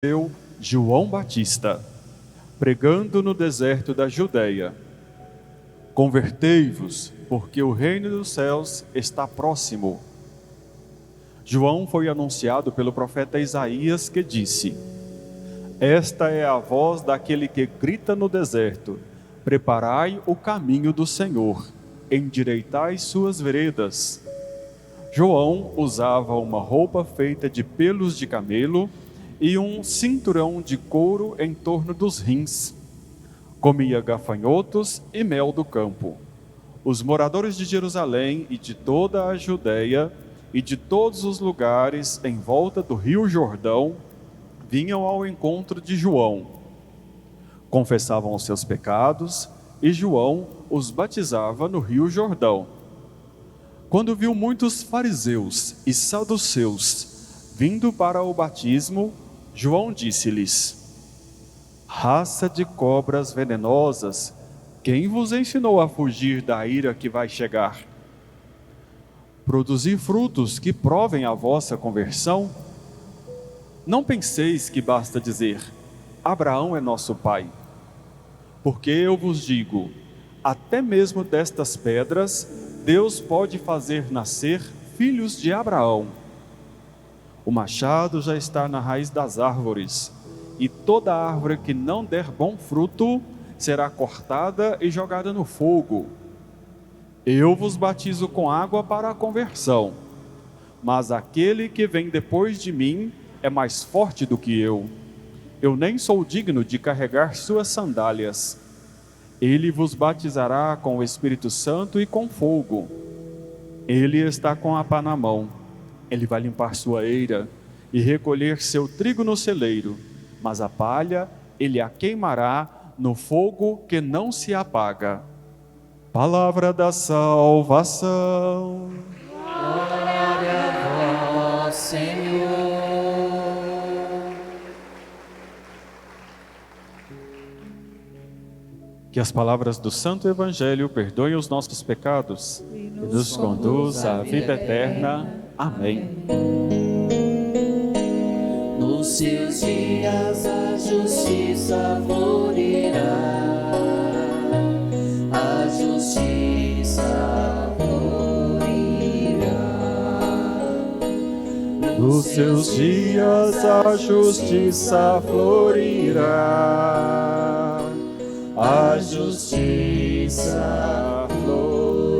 Eu, João Batista, pregando no deserto da Judeia: convertei-vos, porque o reino dos céus está próximo. João foi anunciado pelo profeta Isaías, que disse: esta é a voz daquele que grita no deserto: preparai o caminho do Senhor, endireitai suas veredas. João usava uma roupa feita de pelos de camelo e um cinturão de couro em torno dos rins. Comia gafanhotos e mel do campo. Os moradores de Jerusalém e de toda a Judeia e de todos os lugares em volta do rio Jordão vinham ao encontro de João. Confessavam os seus pecados e João os batizava no rio Jordão. Quando viu muitos fariseus e saduceus vindo para o batismo, João disse-lhes: raça de cobras venenosas, quem vos ensinou a fugir da ira que vai chegar? Produzi frutos que provem a vossa conversão. Não penseis que basta dizer: Abraão é nosso pai. Porque eu vos digo, até mesmo destas pedras, Deus pode fazer nascer filhos de Abraão. O machado já está na raiz das árvores, e toda árvore que não der bom fruto será cortada e jogada no fogo. Eu vos batizo com água para a conversão, mas aquele que vem depois de mim é mais forte do que eu. Eu nem sou digno de carregar suas sandálias. Ele vos batizará com o Espírito Santo e com fogo. Ele está com a pá na mão. Ele vai limpar sua eira e recolher seu trigo no celeiro, mas a palha ele a queimará no fogo que não se apaga. Palavra da salvação. Glória a vós, Senhor. Que as palavras do Santo Evangelho perdoem os nossos pecados e nos conduza à vida eterna. Amém. Nos seus dias a justiça florirá, a justiça florirá. Nos seus dias a justiça florirá, a justiça florirá.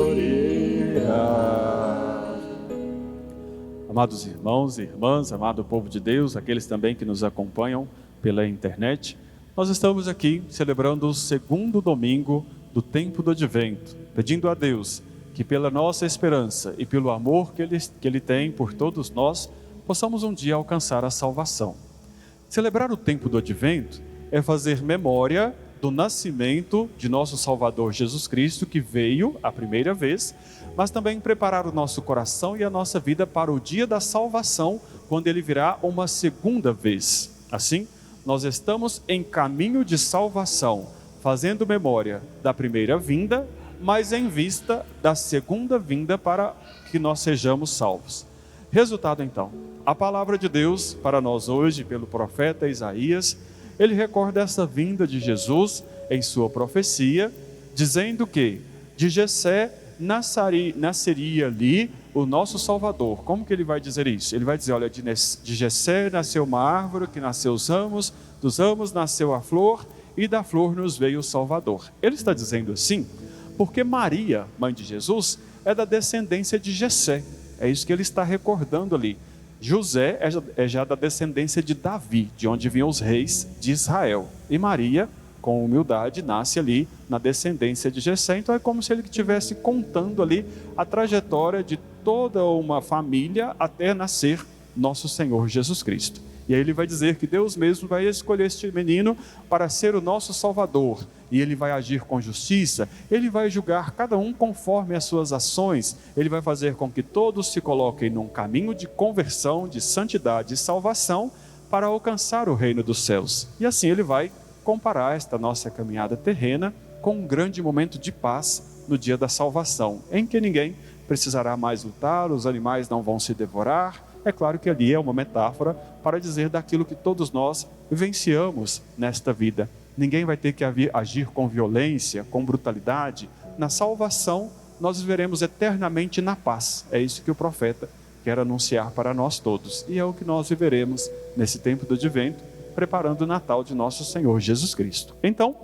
Amados irmãos e irmãs, amado povo de Deus, aqueles também que nos acompanham pela internet, nós estamos aqui celebrando o segundo domingo do tempo do Advento, pedindo a Deus que pela nossa esperança e pelo amor que Ele tem por todos nós, possamos um dia alcançar a salvação. Celebrar o tempo do Advento é fazer memória do nascimento de nosso Salvador Jesus Cristo, que veio a primeira vez, mas também preparar o nosso coração e a nossa vida para o dia da salvação, quando Ele virá uma segunda vez. Assim, nós estamos em caminho de salvação, fazendo memória da primeira vinda, mas em vista da segunda vinda para que nós sejamos salvos. Resultado então, a palavra de Deus para nós hoje, pelo profeta Isaías, ele recorda essa vinda de Jesus em sua profecia, dizendo que de Jessé nasceria ali o nosso Salvador. Como que ele vai dizer isso? Ele vai dizer, olha, de Jessé nasceu uma árvore, que nasceu os ramos, dos ramos nasceu a flor, e da flor nos veio o Salvador. Ele está dizendo assim, porque Maria, mãe de Jesus, é da descendência de Jessé. É isso que ele está recordando ali. José é já da descendência de Davi, de onde vinham os reis de Israel. E Maria, com humildade, nasce ali na descendência de Jessé. Então é como se ele estivesse contando ali a trajetória de toda uma família até nascer nosso Senhor Jesus Cristo. E aí ele vai dizer que Deus mesmo vai escolher este menino para ser o nosso Salvador. E ele vai agir com justiça, ele vai julgar cada um conforme as suas ações, ele vai fazer com que todos se coloquem num caminho de conversão, de santidade e salvação para alcançar o reino dos céus. E assim ele vai comparar esta nossa caminhada terrena com um grande momento de paz no dia da salvação, em que ninguém precisará mais lutar, os animais não vão se devorar, É claro que ali é uma metáfora para dizer daquilo que todos nós vivenciamos nesta vida. Ninguém vai ter que agir com violência, com brutalidade. Na salvação, nós viveremos eternamente na paz. É isso que o profeta quer anunciar para nós todos. E é o que nós viveremos nesse tempo do advento, preparando o Natal de nosso Senhor Jesus Cristo. Então,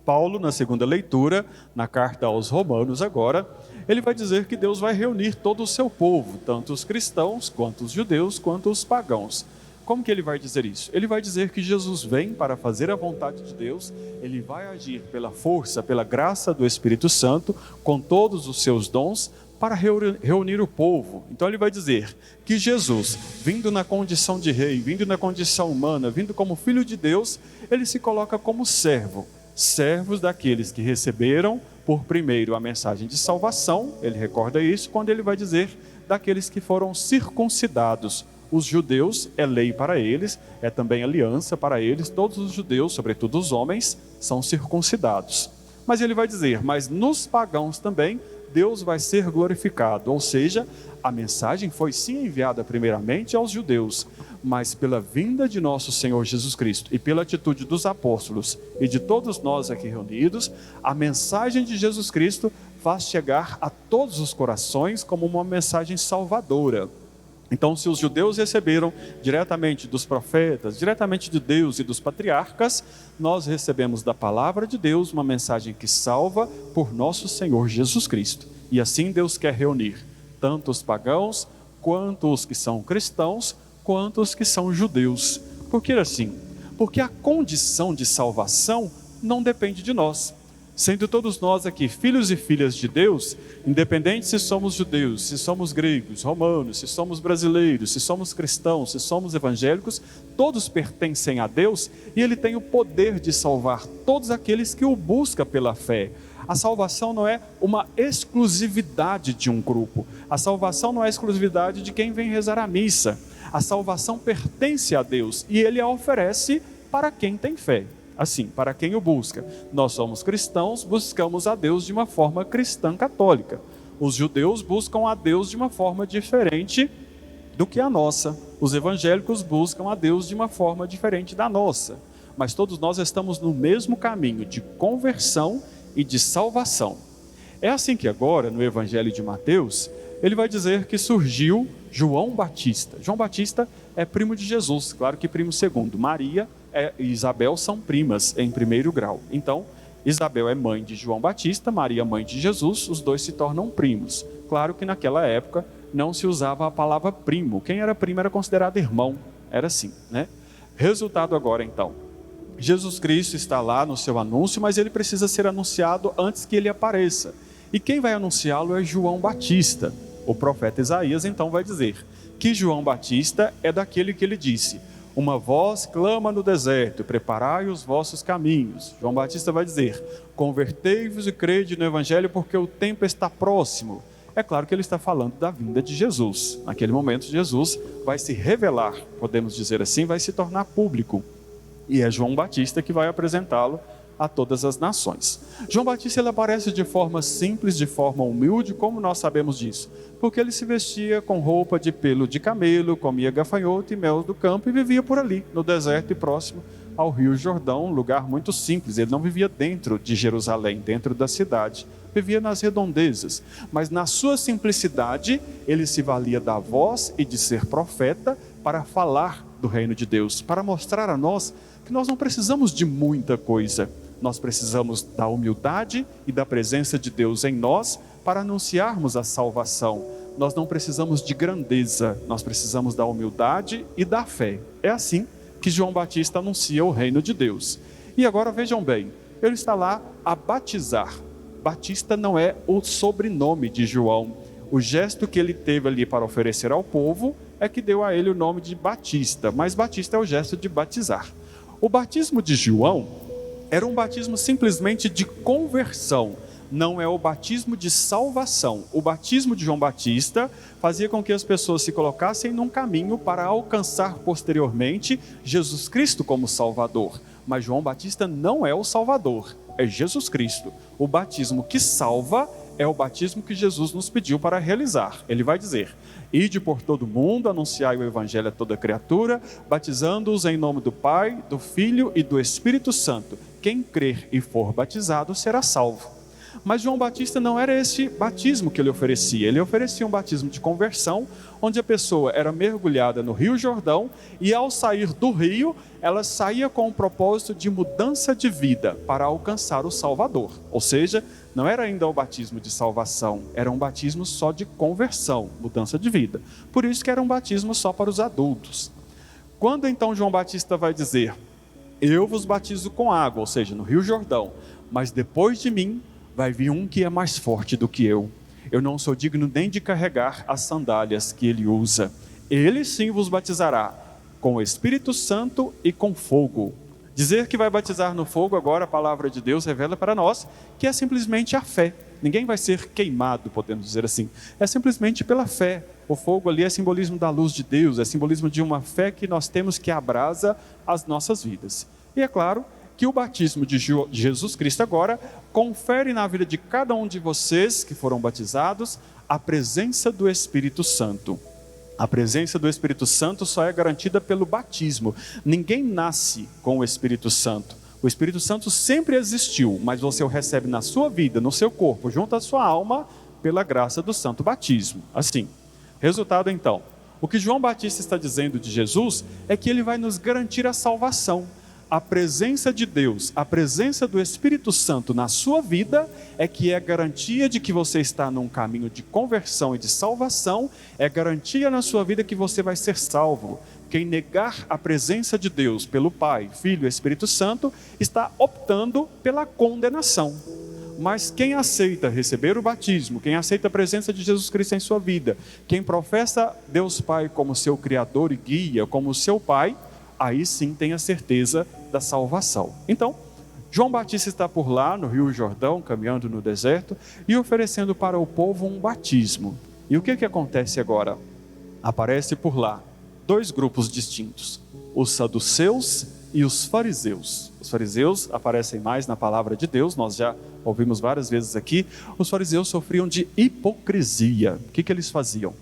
Paulo, na segunda leitura, na carta aos Romanos agora, ele vai dizer que Deus vai reunir todo o seu povo, tanto os cristãos, quanto os judeus, quanto os pagãos. Como que ele vai dizer isso? Ele vai dizer que Jesus vem para fazer a vontade de Deus, ele vai agir pela força, pela graça do Espírito Santo, com todos os seus dons, para reunir o povo. Então ele vai dizer que Jesus, vindo na condição de rei, vindo na condição humana, vindo como filho de Deus, ele se coloca como servo. Servos daqueles que receberam por primeiro a mensagem de salvação, ele recorda isso quando ele vai dizer daqueles que foram circuncidados. Os judeus é lei para eles, é também aliança para eles, todos os judeus, sobretudo os homens, são circuncidados. Mas ele vai dizer, mas nos pagãos também, Deus vai ser glorificado, ou seja, a mensagem foi sim enviada primeiramente aos judeus, mas pela vinda de nosso Senhor Jesus Cristo e pela atitude dos apóstolos e de todos nós aqui reunidos, a mensagem de Jesus Cristo faz chegar a todos os corações como uma mensagem salvadora. Então, se os judeus receberam diretamente dos profetas, diretamente de Deus e dos patriarcas, nós recebemos da palavra de Deus uma mensagem que salva por nosso Senhor Jesus Cristo. E assim Deus quer reunir tanto os pagãos, quanto os que são cristãos, quanto os que são judeus. Por que assim? Porque a condição de salvação não depende de nós. Sendo todos nós aqui filhos e filhas de Deus, independente se somos judeus, se somos gregos, romanos, se somos brasileiros, se somos cristãos, se somos evangélicos, todos pertencem a Deus e Ele tem o poder de salvar todos aqueles que o buscam pela fé. A salvação não é uma exclusividade de um grupo, a salvação não é exclusividade de quem vem rezar a missa, a salvação pertence a Deus e Ele a oferece para quem tem fé. Assim, para quem o busca. Nós somos cristãos, buscamos a Deus de uma forma cristã católica. Os judeus buscam a Deus de uma forma diferente do que a nossa. Os evangélicos buscam a Deus de uma forma diferente da nossa. Mas todos nós estamos no mesmo caminho de conversão e de salvação. É assim que agora, no Evangelho de Mateus, ele vai dizer que surgiu João Batista. João Batista é primo de Jesus, claro que primo segundo. Maria e Isabel são primas em primeiro grau. Então, Isabel é mãe de João Batista, Maria mãe de Jesus, os dois se tornam primos. Claro que naquela época não se usava a palavra primo. Quem era primo era considerado irmão. Era assim, né? Resultado agora então. Jesus Cristo está lá no seu anúncio, mas ele precisa ser anunciado antes que ele apareça. E quem vai anunciá-lo é João Batista. O profeta Isaías então vai dizer que João Batista é daquele que ele disse: uma voz clama no deserto, preparai os vossos caminhos. João Batista vai dizer: convertei-vos e crede no Evangelho, porque o tempo está próximo. É claro que ele está falando da vinda de Jesus. Naquele momento, Jesus vai se revelar, podemos dizer assim, vai se tornar público. E é João Batista que vai apresentá-lo a todas as nações. João Batista ele aparece de forma simples, de forma humilde. Como nós sabemos disso? Porque ele se vestia com roupa de pelo de camelo, comia gafanhoto e mel do campo e vivia por ali, no deserto e próximo ao Rio Jordão, um lugar muito simples. Ele não vivia dentro de Jerusalém, dentro da cidade, vivia nas redondezas, mas na sua simplicidade ele se valia da voz e de ser profeta para falar do reino de Deus, para mostrar a nós que nós não precisamos de muita coisa. Nós precisamos da humildade e da presença de Deus em nós para anunciarmos a salvação. Nós não precisamos de grandeza, nós precisamos da humildade e da fé. É assim que João Batista anuncia o reino de Deus. E agora vejam bem, ele está lá a batizar. Batista não é o sobrenome de João. O gesto que ele teve ali para oferecer ao povo é que deu a ele o nome de Batista, mas Batista é o gesto de batizar. O batismo de João era um batismo simplesmente de conversão, não é o batismo de salvação. O batismo de João Batista fazia com que as pessoas se colocassem num caminho para alcançar posteriormente Jesus Cristo como Salvador. Mas João Batista não é o Salvador, é Jesus Cristo. O batismo que salva é o batismo que Jesus nos pediu para realizar. Ele vai dizer: ide por todo mundo, anunciai o evangelho a toda criatura, batizando-os em nome do Pai, do Filho e do Espírito Santo. Quem crer e for batizado será salvo. Mas João Batista não era esse batismo que ele oferecia. Ele oferecia um batismo de conversão, onde a pessoa era mergulhada no Rio Jordão e, ao sair do rio, ela saía com o propósito de mudança de vida para alcançar o Salvador. Ou seja, não era ainda o batismo de salvação, era um batismo só de conversão, mudança de vida. Por isso que era um batismo só para os adultos. Quando então João Batista vai dizer: eu vos batizo com água, ou seja, no Rio Jordão, mas depois de mim vai vir um que é mais forte do que eu não sou digno nem de carregar as sandálias que ele usa. Ele sim vos batizará com o Espírito Santo e com fogo. Dizer que vai batizar no fogo, agora a palavra de Deus revela para nós que é simplesmente a fé. Ninguém vai ser queimado, podemos dizer assim. É simplesmente pela fé. O fogo ali é simbolismo da luz de Deus, é simbolismo de uma fé que nós temos que abrasa as nossas vidas. E é claro que o batismo de Jesus Cristo agora confere na vida de cada um de vocês que foram batizados a presença do Espírito Santo. A presença do Espírito Santo só é garantida pelo batismo. Ninguém nasce com o Espírito Santo. O Espírito Santo sempre existiu, mas você o recebe na sua vida, no seu corpo, junto à sua alma, pela graça do santo batismo. Assim, resultado então, o que João Batista está dizendo de Jesus é que ele vai nos garantir a salvação. A presença de Deus, a presença do Espírito Santo na sua vida é que é garantia de que você está num caminho de conversão e de salvação, é garantia na sua vida que você vai ser salvo. Quem negar a presença de Deus pelo Pai, Filho e Espírito Santo está optando pela condenação. Mas quem aceita receber o batismo, quem aceita a presença de Jesus Cristo em sua vida, quem professa Deus Pai como seu Criador e guia, como seu Pai, aí sim tem a certeza da salvação. Então, João Batista está por lá no Rio Jordão, caminhando no deserto e oferecendo para o povo um batismo. E o que acontece agora? Aparece por lá dois grupos distintos: os saduceus e os fariseus. Os fariseus aparecem mais na palavra de Deus, nós já ouvimos várias vezes aqui. Os fariseus sofriam de hipocrisia. O que eles faziam?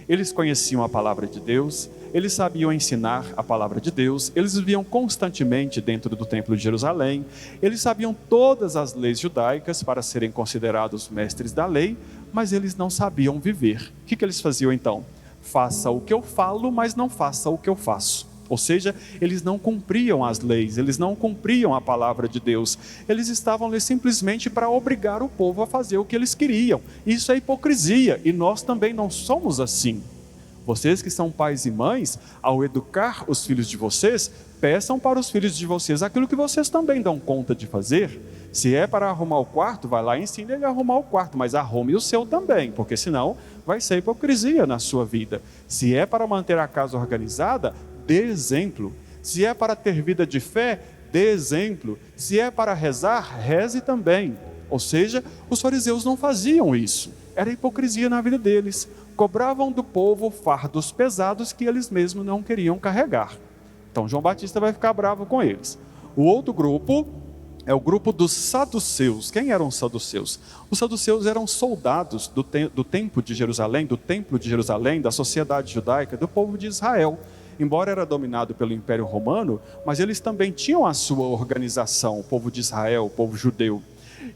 Eles conheciam a palavra de Deus, eles sabiam ensinar a palavra de Deus, eles viviam constantemente dentro do templo de Jerusalém, eles sabiam todas as leis judaicas para serem considerados mestres da lei, mas eles não sabiam viver. O que eles faziam então? Faça o que eu falo, mas não faça o que eu faço. Ou seja, eles não cumpriam as leis, eles não cumpriam a palavra de Deus. Eles estavam ali simplesmente para obrigar o povo a fazer o que eles queriam. Isso é hipocrisia, e nós também não somos assim. Vocês que são pais e mães, ao educar os filhos de vocês, peçam para os filhos de vocês aquilo que vocês também dão conta de fazer. Se é para arrumar o quarto, vai lá e ensine ele a arrumar o quarto, mas arrume o seu também, porque senão vai ser hipocrisia na sua vida. Se é para manter a casa organizada, dê exemplo. Se é para ter vida de fé, dê exemplo. Se é para rezar, reze também. Ou seja, os fariseus não faziam isso. Era hipocrisia na vida deles. Cobravam do povo fardos pesados que eles mesmos não queriam carregar. Então João Batista vai ficar bravo com eles. O outro grupo é o grupo dos saduceus. Quem eram os saduceus? Os saduceus eram soldados do templo de Jerusalém, da sociedade judaica, do povo de Israel. Embora era dominado pelo Império Romano, mas eles também tinham a sua organização, o povo de Israel, o povo judeu.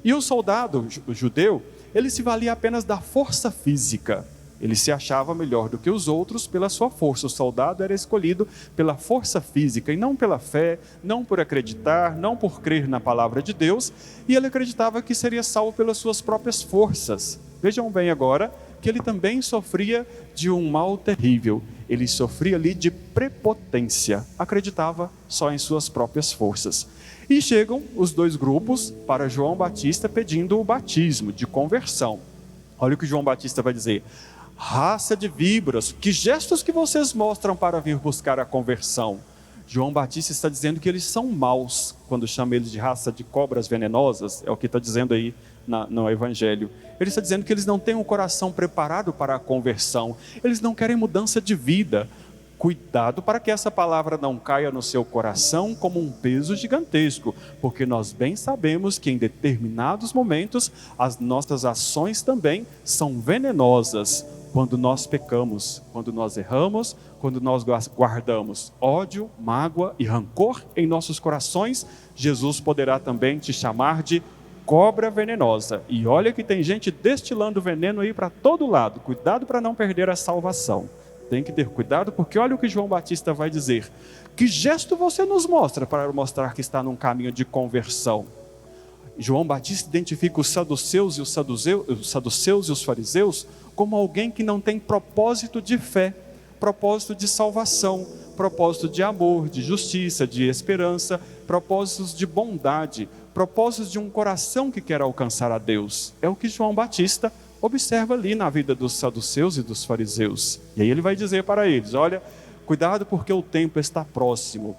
E o soldado judeu, ele se valia apenas da força física. Ele se achava melhor do que os outros pela sua força. O soldado era escolhido pela força física e não pela fé, não por acreditar, não por crer na palavra de Deus. E ele acreditava que seria salvo pelas suas próprias forças. Vejam bem agora que ele também sofria de um mal terrível. Ele sofria ali de prepotência. Acreditava só em suas próprias forças. E chegam os dois grupos para João Batista pedindo o batismo de conversão. Olha o que João Batista vai dizer: raça de víboras, que gestos que vocês mostram para vir buscar a conversão? João Batista está dizendo que eles são maus, quando chama eles de raça de cobras venenosas, é o que está dizendo aí no Evangelho. Ele está dizendo que eles não têm um coração preparado para a conversão, eles não querem mudança de vida. Cuidado para que essa palavra não caia no seu coração como um peso gigantesco, porque nós bem sabemos que em determinados momentos as nossas ações também são venenosas. Quando nós pecamos, quando nós erramos, quando nós guardamos ódio, mágoa e rancor em nossos corações, Jesus poderá também te chamar de cobra venenosa. E olha que tem gente destilando veneno aí para todo lado. Cuidado para não perder a salvação. Tem que ter cuidado, porque olha o que João Batista vai dizer. Que gesto você nos mostra para mostrar que está num caminho de conversão? João Batista identifica os saduceus e os fariseus como alguém que não tem propósito de fé, propósito de salvação, propósito de amor, de justiça, de esperança, propósitos de bondade, propósitos de um coração que quer alcançar a Deus. É o que João Batista observa ali na vida dos saduceus e dos fariseus. E aí ele vai dizer para eles: olha, cuidado porque o tempo está próximo.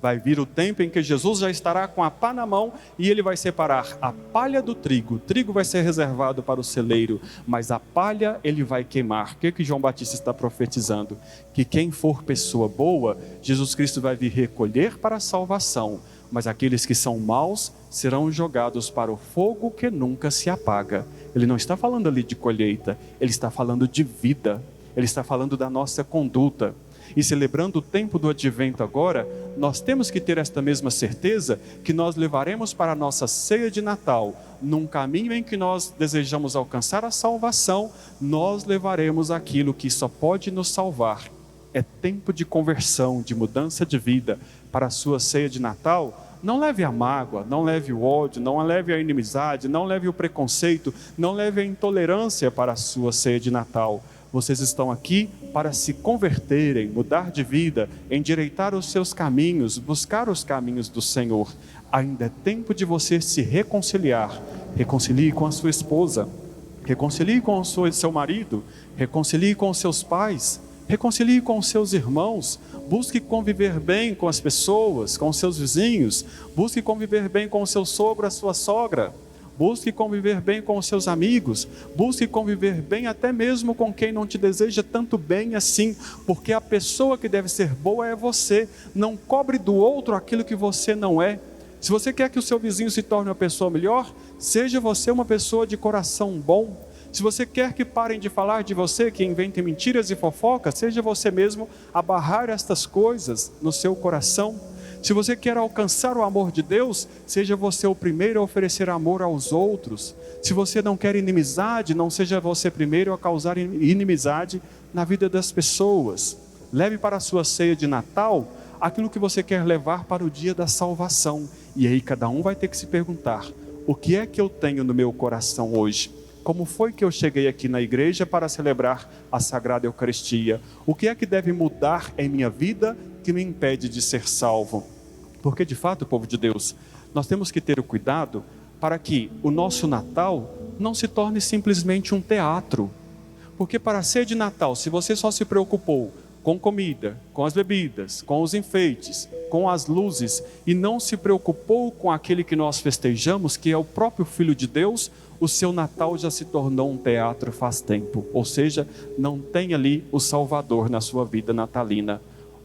Vai vir o tempo em que Jesus já estará com a pá na mão e ele vai separar a palha do trigo. O trigo vai ser reservado para o celeiro, mas a palha ele vai queimar. O que João Batista está profetizando? Que quem for pessoa boa, Jesus Cristo vai vir recolher para a salvação, mas aqueles que são maus serão jogados para o fogo que nunca se apaga. Ele não está falando ali de colheita, ele está falando de vida, ele está falando da nossa conduta. E celebrando o tempo do advento agora, nós temos que ter esta mesma certeza que nós levaremos para a nossa ceia de Natal, num caminho em que nós desejamos alcançar a salvação, nós levaremos aquilo que só pode nos salvar. É tempo de conversão, de mudança de vida. Para a sua ceia de Natal, não leve a mágoa, não leve o ódio, não leve a inimizade, não leve o preconceito, não leve a intolerância para a sua ceia de Natal. Vocês estão aqui para se converterem, mudar de vida, endireitar os seus caminhos, buscar os caminhos do Senhor. Ainda é tempo de você se reconciliar. Reconcilie com a sua esposa, reconcilie com o seu marido, reconcilie com os seus pais, reconcilie com os seus irmãos. Busque conviver bem com as pessoas, com os seus vizinhos. Busque conviver bem com o seu sogro, a sua sogra. Busque conviver bem com os seus amigos, busque conviver bem até mesmo com quem não te deseja tanto bem assim, porque a pessoa que deve ser boa é você. Não cobre do outro aquilo que você não é. Se você quer que o seu vizinho se torne uma pessoa melhor, seja você uma pessoa de coração bom. Se você quer que parem de falar de você, que inventem mentiras e fofocas, seja você mesmo a barrar estas coisas no seu coração. Se você quer alcançar o amor de Deus, seja você o primeiro a oferecer amor aos outros. Se você não quer inimizade, não seja você primeiro a causar inimizade na vida das pessoas. Leve para a sua ceia de Natal aquilo que você quer levar para o dia da salvação. E aí cada um vai ter que se perguntar: o que é que eu tenho no meu coração hoje? Como foi que eu cheguei aqui na igreja para celebrar a Sagrada Eucaristia? O que é que deve mudar em minha vida que me impede de ser salvo? Porque de fato, povo de Deus, nós temos que ter o cuidado para que o nosso Natal não se torne simplesmente um teatro. Porque para a ceia de Natal, se você só se preocupou com comida, com as bebidas, com os enfeites, com as luzes, e não se preocupou com aquele que nós festejamos, que é o próprio Filho de Deus, o seu Natal já se tornou um teatro faz tempo. Ou seja, não tem ali o Salvador na sua vida natalina.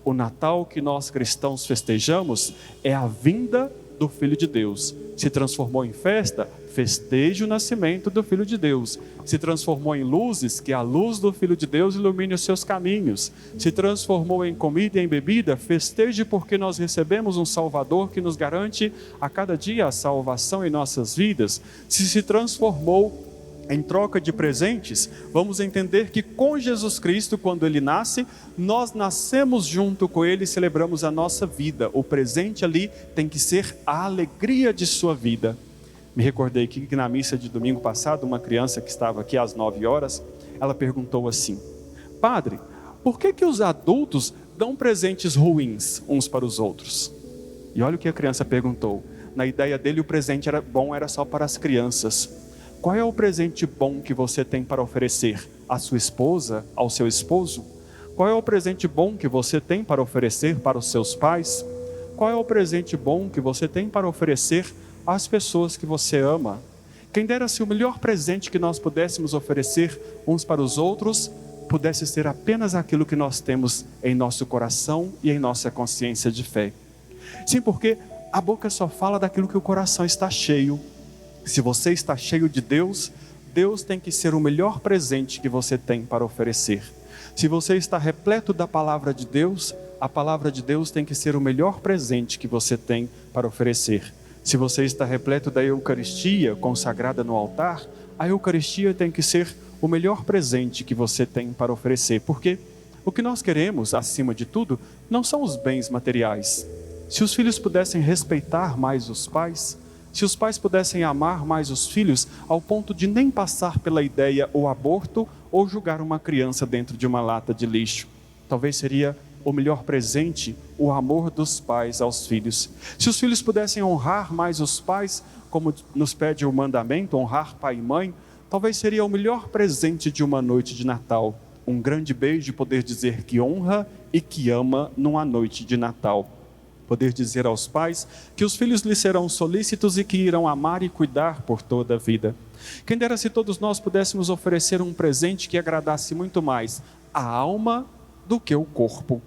O Natal que nós cristãos festejamos é a vinda do Filho de Deus. Se transformou em festa, festeje o nascimento do Filho de Deus. Se transformou em luzes, que a luz do Filho de Deus ilumine os seus caminhos. Se transformou em comida e em bebida, festeje porque nós recebemos um Salvador que nos garante a cada dia a salvação em nossas vidas. Se transformou em troca de presentes, vamos entender que com Jesus Cristo, quando Ele nasce, nós nascemos junto com Ele e celebramos a nossa vida. O presente ali tem que ser a alegria de sua vida. Me recordei que na missa de domingo passado, uma criança que estava aqui às 9 horas, ela perguntou assim: Padre, por que os adultos dão presentes ruins uns para os outros? E olha o que a criança perguntou. Na ideia dele, o presente era só para as crianças. Qual é o presente bom que você tem para oferecer à sua esposa, ao seu esposo? Qual é o presente bom que você tem para oferecer para os seus pais? Qual é o presente bom que você tem para oferecer às pessoas que você ama? Quem dera se o melhor presente que nós pudéssemos oferecer uns para os outros pudesse ser apenas aquilo que nós temos em nosso coração e em nossa consciência de fé. Sim, porque a boca só fala daquilo que o coração está cheio. Se você está cheio de Deus, Deus tem que ser o melhor presente que você tem para oferecer. Se você está repleto da palavra de Deus, a palavra de Deus tem que ser o melhor presente que você tem para oferecer. Se você está repleto da Eucaristia consagrada no altar, a Eucaristia tem que ser o melhor presente que você tem para oferecer. Porque o que nós queremos, acima de tudo, não são os bens materiais. Se os filhos pudessem respeitar mais os pais, se os pais pudessem amar mais os filhos, ao ponto de nem passar pela ideia ou aborto ou jogar uma criança dentro de uma lata de lixo, talvez seria o melhor presente, o amor dos pais aos filhos. Se os filhos pudessem honrar mais os pais, como nos pede o mandamento, honrar pai e mãe, talvez seria o melhor presente de uma noite de Natal. Um grande beijo, poder dizer que honra e que ama numa noite de Natal. Poder dizer aos pais que os filhos lhes serão solícitos e que irão amar e cuidar por toda a vida. Quem dera se todos nós pudéssemos oferecer um presente que agradasse muito mais a alma do que o corpo.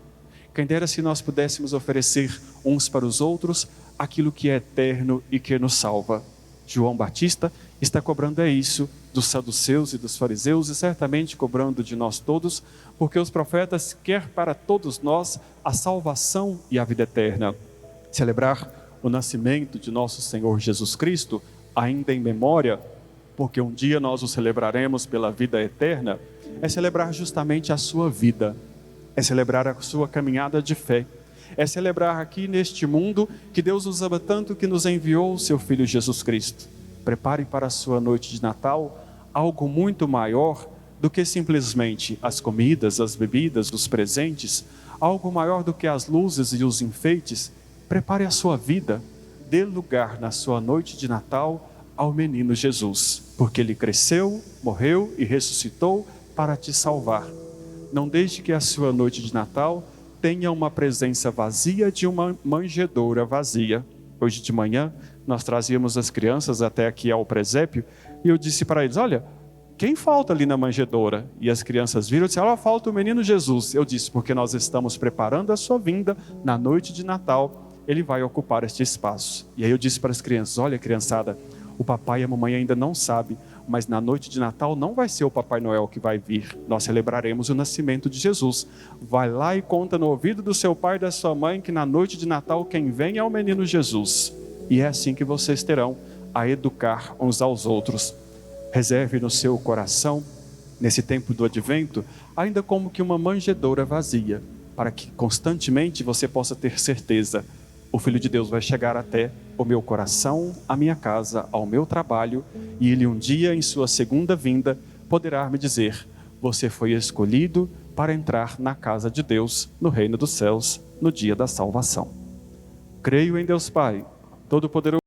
Quem dera se nós pudéssemos oferecer uns para os outros aquilo que é eterno e que nos salva. João Batista está cobrando isso dos saduceus e dos fariseus e certamente cobrando de nós todos, porque os profetas querem para todos nós a salvação e a vida eterna. Celebrar o nascimento de nosso Senhor Jesus Cristo, ainda em memória, porque um dia nós o celebraremos pela vida eterna, é celebrar justamente a sua vida, é celebrar a sua caminhada de fé, é celebrar aqui neste mundo que Deus nos ama tanto que nos enviou o seu Filho Jesus Cristo. Prepare para a sua noite de Natal algo muito maior do que simplesmente as comidas, as bebidas, os presentes, algo maior do que as luzes e os enfeites. Prepare a sua vida, dê lugar na sua noite de Natal ao menino Jesus, porque ele cresceu, morreu e ressuscitou para te salvar. Não deixe que a sua noite de Natal tenha uma presença vazia de uma manjedoura vazia. Hoje de manhã nós trazíamos as crianças até aqui ao presépio e eu disse para eles, olha, quem falta ali na manjedoura? E as crianças viram e disseram, olha, falta o menino Jesus. Eu disse, porque nós estamos preparando a sua vinda na noite de Natal, ele vai ocupar este espaço. E aí eu disse para as crianças, olha criançada, o papai e a mamãe ainda não sabem, mas na noite de Natal não vai ser o Papai Noel que vai vir, nós celebraremos o nascimento de Jesus. Vai lá e conta no ouvido do seu pai e da sua mãe que na noite de Natal quem vem é o menino Jesus. E é assim que vocês terão a educar uns aos outros. Reserve no seu coração, nesse tempo do advento, ainda como que uma manjedoura vazia, para que constantemente você possa ter certeza, o Filho de Deus vai chegar até o meu coração, a minha casa, ao meu trabalho, e Ele um dia, em sua segunda vinda, poderá me dizer, você foi escolhido para entrar na casa de Deus, no reino dos céus, no dia da salvação. Creio em Deus Pai, Todo-Poderoso,